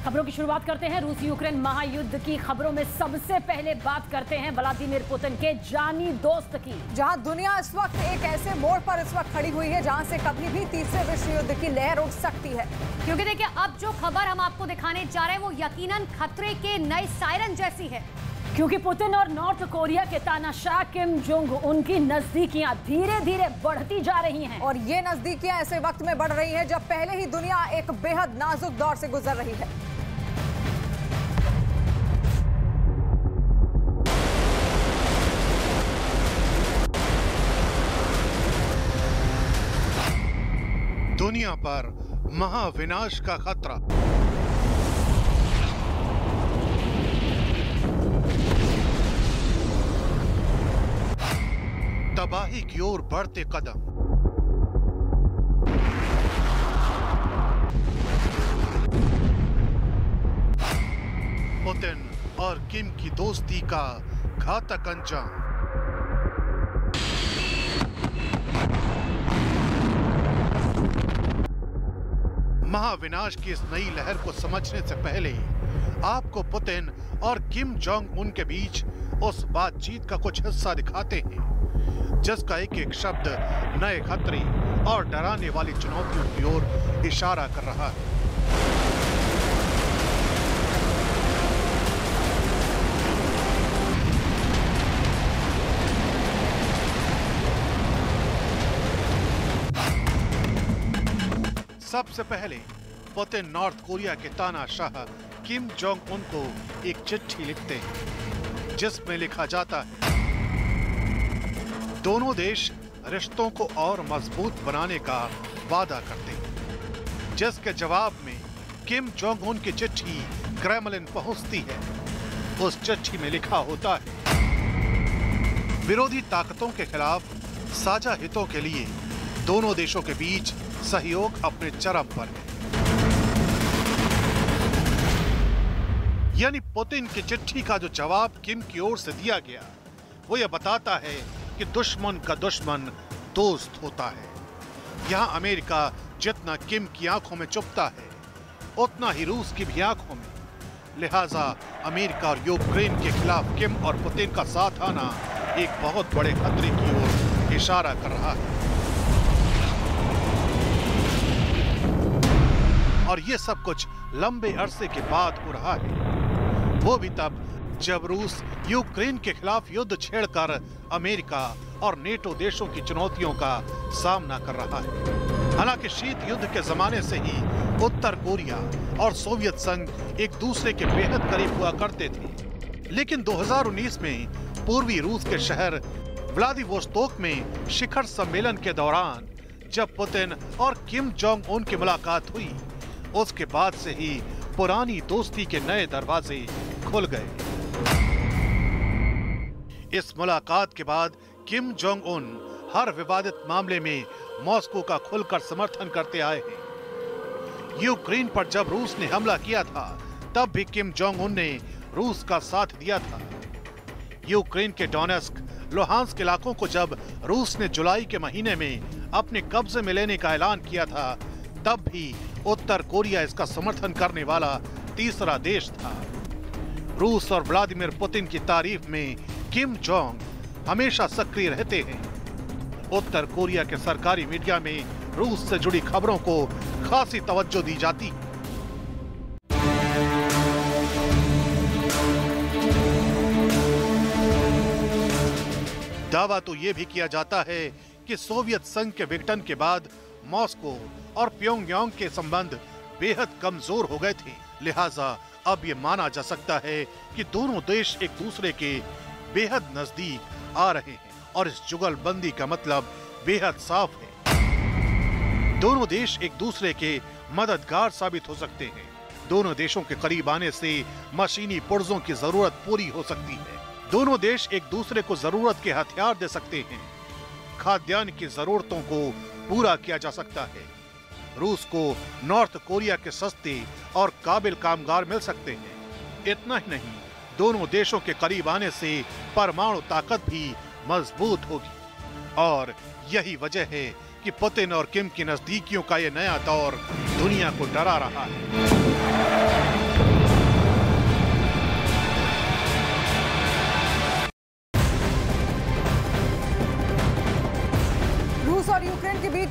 खबरों की शुरुआत करते हैं रूस यूक्रेन महायुद्ध की खबरों में। सबसे पहले बात करते हैं व्लादिमीर पुतिन के जानी दोस्त की। जहां दुनिया इस वक्त एक ऐसे मोड़ पर इस वक्त खड़ी हुई है जहां से कभी भी तीसरे विश्व युद्ध की लहर उठ सकती है। क्योंकि देखिए, अब जो खबर हम आपको दिखाने जा रहे हैं वो यकीनन खतरे के नए सायरन जैसी है। क्योंकि पुतिन और नॉर्थ कोरिया के तानाशाह किम जोंग उनकी नजदीकियां धीरे धीरे बढ़ती जा रही हैं। और ये नजदीकियां ऐसे वक्त में बढ़ रही हैं जब पहले ही दुनिया एक बेहद नाजुक दौर से गुजर रही है। दुनिया पर महाविनाश का खतरा। तबाही की ओर बढ़ते कदम। पुतिन और किम की दोस्ती का घातक अंजाम। महाविनाश की इस नई लहर को समझने से पहले आपको पुतिन और किम जोंग उन के बीच उस बातचीत का कुछ हिस्सा दिखाते हैं जिसका एक एक शब्द नए खतरे और डराने वाली चुनौतियों की ओर इशारा कर रहा है। सबसे पहले पुतिन नॉर्थ कोरिया के तानाशाह किम जोंग उन को एक चिट्ठी लिखते हैं जिसमें लिखा जाता है, दोनों देश रिश्तों को और मजबूत बनाने का वादा करते हैं। जिसके जवाब में किम जोंग उन की चिट्ठी क्रेमलिन पहुंचती है। उस चिट्ठी में लिखा होता है, विरोधी ताकतों के खिलाफ साझा हितों के लिए दोनों देशों के बीच सहयोग अपने चरम पर है। यानी पुतिन की चिट्ठी का जो जवाब किम की ओर से दिया गया वो यह बताता है कि दुश्मन का दुश्मन दोस्त होता है। यहां अमेरिका जितना किम की आंखों में चुभता है उतना ही रूस की भी आंखों में। लिहाजा अमेरिका और यूक्रेन के खिलाफ किम और पुतिन का साथ आना एक बहुत बड़े खतरे की ओर इशारा कर रहा है। और ये सब कुछ लंबे अरसे के बाद हो रहा है, वो भी तब जब रूस यूक्रेन के खिलाफ युद्ध छेड़कर अमेरिका और नेटो देशों की चुनौतियों का सामना कर रहा है। हालांकि शीत युद्ध के जमाने से ही उत्तर कोरिया और सोवियत संघ एक दूसरे के बेहद करीब हुआ करते थे, लेकिन 2019 में पूर्वी रूस के शहर व्लादिवोस्तोक में शिखर सम्मेलन के दौरान जब पुतिन और किम जोंग उन की मुलाकात हुई, उसके बाद से ही पुरानी दोस्ती के नए दरवाजे खुल गए। इस मुलाकात के बाद किम जोंग उन हर विवादित मामले में मॉस्को का खुलकर समर्थन करते आए हैं। यूक्रेन पर जब रूस ने हमला किया था तब भी किम जोंग उन ने रूस का साथ दिया था। यूक्रेन के डोनेस्क, लुहांस्क इलाकों को जब रूस ने जुलाई के महीने में अपने कब्जे में लेने का ऐलान किया था तब भी उत्तर कोरिया इसका समर्थन करने वाला तीसरा देश था। रूस और व्लादिमीर पुतिन की तारीफ में किम जोंग हमेशा सक्रिय रहते हैं। उत्तर कोरिया के सरकारी मीडिया में रूस से जुड़ी खबरों को खासी तवज्जो दी जाती है। दावा तो यह भी किया जाता है कि सोवियत संघ के विघटन के बाद मॉस्को और प्योंगयांग के संबंध बेहद कमजोर हो गए थे। लिहाजा अब ये माना जा सकता है कि दोनों देश एक दूसरे के बेहद नजदीक आ रहे हैं और इस जुगलबंदी का मतलब बेहद साफ है। दोनों देश एक दूसरे के मददगार साबित हो सकते हैं। दोनों देशों के करीब आने से मशीनी पुर्जों की जरूरत पूरी हो सकती है। दोनों देश एक दूसरे को जरूरत के हथियार दे सकते हैं। खाद्यान्न की जरूरतों को पूरा किया जा सकता है। रूस को नॉर्थ कोरिया के सस्ते और काबिल कामगार मिल सकते हैं। इतना ही नहीं, दोनों देशों के करीब आने से परमाणु ताकत भी मजबूत होगी। और यही वजह है कि पुतिन और किम की नजदीकियों का ये नया दौर दुनिया को डरा रहा है।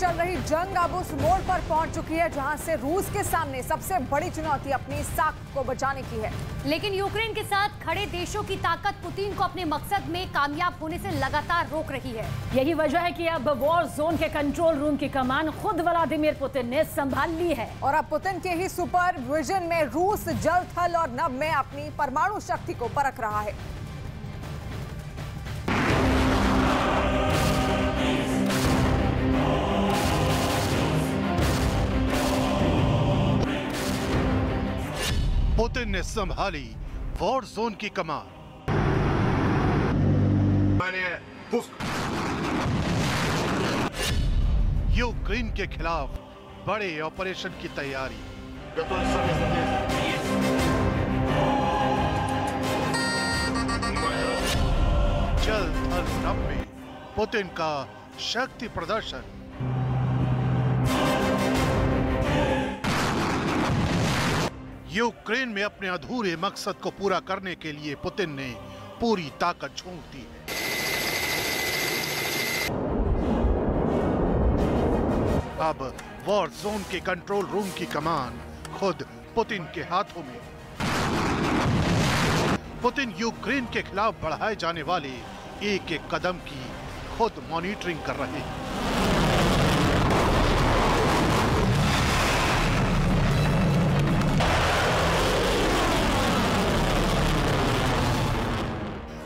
चल रही जंग अब उस मोड़ पर पहुंच चुकी है जहां से रूस के सामने सबसे बड़ी चुनौती अपनी साख को बचाने की है। लेकिन यूक्रेन के साथ खड़े देशों की ताकत पुतिन को अपने मकसद में कामयाब होने से लगातार रोक रही है। यही वजह है कि अब वॉर जोन के कंट्रोल रूम की कमान खुद व्लादिमीर पुतिन ने संभाल ली है और अब पुतिन के ही सुपरविजन में रूस जल, थल और नभ में अपनी परमाणु शक्ति को परख रहा है। पुतिन ने संभाली वॉर जोन की कमान। यूक्रेन के खिलाफ बड़े ऑपरेशन की तैयारी। जल, थल, नभ में पुतिन का शक्ति प्रदर्शन। यूक्रेन में अपने अधूरे मकसद को पूरा करने के लिए पुतिन ने पूरी ताकत झोंक दी है। अब वॉर जोन के कंट्रोल रूम की कमान खुद पुतिन के हाथों में। पुतिन यूक्रेन के खिलाफ बढ़ाए जाने वाले एक एक कदम की खुद मॉनिटरिंग कर रहे हैं।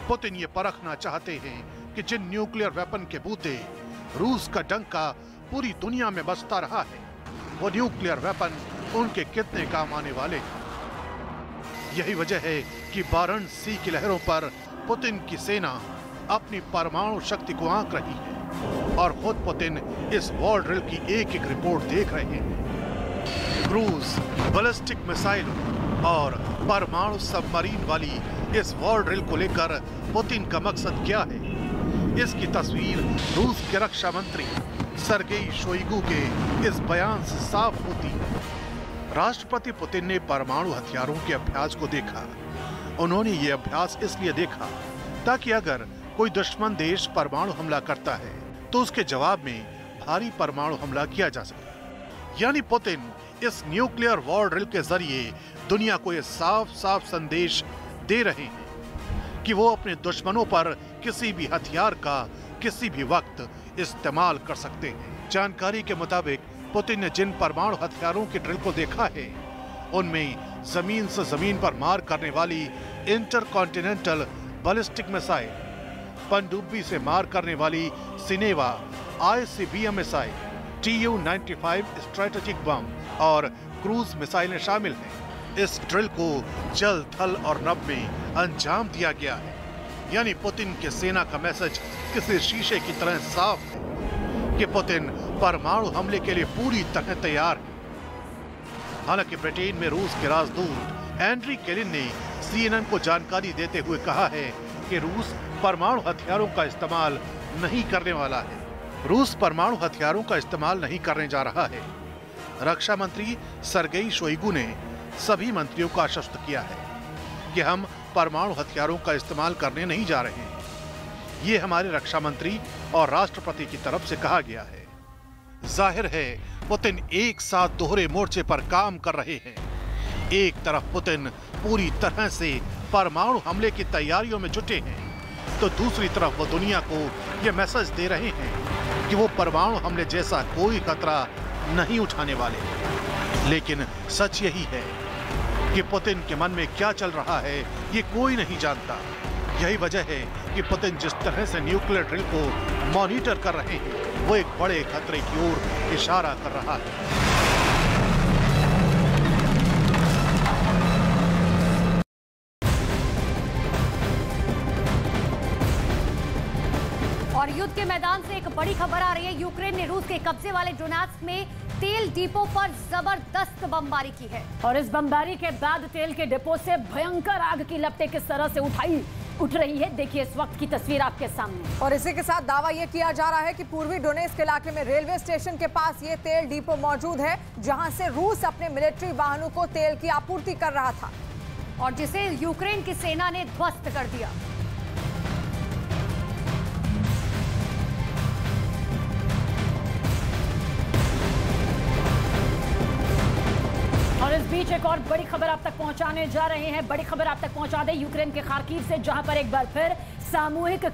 पुतिन ये परखना चाहते हैं कि जिन न्यूक्लियर वेपन के बूते रूस का डंका पूरी दुनिया में बसता रहा है, वो न्यूक्लियर वेपन उनके कितने काम आने वाले हैं। यही वजह है कि वाराणसी की लहरों पर पुतिन की सेना अपनी परमाणु शक्ति को आंक रही है और खुद पुतिन इस वॉर ड्रिल की एक एक रिपोर्ट देख रहे हैं। क्रूज, बैलिस्टिक मिसाइलों और परमाणु सबमरीन वाली इस वॉर ड्रिल को लेकर पुतिन का मकसद क्या है, इसकी तस्वीर रूस के रक्षा मंत्री सर्गेई शोइगु के इस बयान से साफ होती है। राष्ट्रपति पुतिन ने परमाणु हथियारों के अभ्यास को देखा। उन्होंने ये अभ्यास इसलिए देखा ताकि अगर कोई दुश्मन देश परमाणु हमला करता है तो उसके जवाब में भारी परमाणु हमला किया जा सके। यानी पुतिन इस न्यूक्लियर वॉर ड्रिल के जरिए दुनिया को यह साफ साफ संदेश दे रहे हैं कि वो अपने दुश्मनों पर किसी भी हथियार का किसी भी वक्त इस्तेमाल कर सकते हैं। जानकारी के मुताबिक पुतिन ने जिन परमाणु हथियारों की ड्रिल को देखा है, उनमें जमीन से जमीन पर मार करने वाली इंटरकॉन्टिनेंटल बैलिस्टिक मिसाइल, पनडुब्बी से मार करने वाली सिनेवा ICBM मिसाइल, Tu-95 स्ट्रेटेजिक बम और क्रूज मिसाइलें शामिल हैं। इस ड्रिल को जल, थल और नभ में अंजाम दिया गया है। यानी पुतिन के सेना का मैसेज किसी शीशे की तरह साफ है कि पुतिन परमाणु हमले के लिए पूरी तरह तैयार है। हालांकि ब्रिटेन में रूस के राजदूत एंड्री केलिन ने CNN को जानकारी देते हुए कहा है कि रूस परमाणु हथियारों का इस्तेमाल नहीं करने वाला है। रूस परमाणु हथियारों का इस्तेमाल नहीं करने जा रहा है। रक्षा मंत्री सर्गेई शोइगु ने सभी मंत्रियों को आश्वस्त किया है कि हम परमाणु हथियारों का इस्तेमाल करने नहीं जा रहे हैं। ये हमारे रक्षा मंत्री और राष्ट्रपति की तरफ से कहा गया है। जाहिर है पुतिन एक साथ दोहरे मोर्चे पर काम कर रहे हैं। एक तरफ पुतिन पूरी तरह से परमाणु हमले की तैयारियों में जुटे हैं, तो दूसरी तरफ वो दुनिया को ये मैसेज दे रहे हैं कि वो परमाणु हमले जैसा कोई खतरा नहीं उठाने वाले। लेकिन सच यही है कि पुतिन के मन में क्या चल रहा है ये कोई नहीं जानता। यही वजह है कि पुतिन जिस तरह से न्यूक्लियर ड्रिल को मॉनिटर कर रहे हैं, वो एक बड़े खतरे की ओर इशारा कर रहा है। और युद्ध के मैदान से एक बड़ी खबर आ रही है। यूक्रेन ने रूस के कब्जे वाले डोनेट्स्क में तेल डिपो पर जबरदस्त बमबारी की है और इस बमबारी के बाद तेल के डिपो से भयंकर आग की लपटें किस तरह से उठ रही है, देखिए इस वक्त की तस्वीर आपके सामने। और इसी के साथ दावा यह किया जा रहा है कि पूर्वी डोनेट्स्क इलाके में रेलवे स्टेशन के पास ये तेल डिपो मौजूद है, जहां से रूस अपने मिलिट्री वाहनों को तेल की आपूर्ति कर रहा था और जिसे यूक्रेन की सेना ने ध्वस्त कर दिया। और इस बीच एक और बड़ी खबर आप तक पहुंचाने जा रहे हैं। बड़ी खबर आप तक पहुंचा दे यूक्रेन के खार्किव से, जहां पर एक बार फिर सामूहिक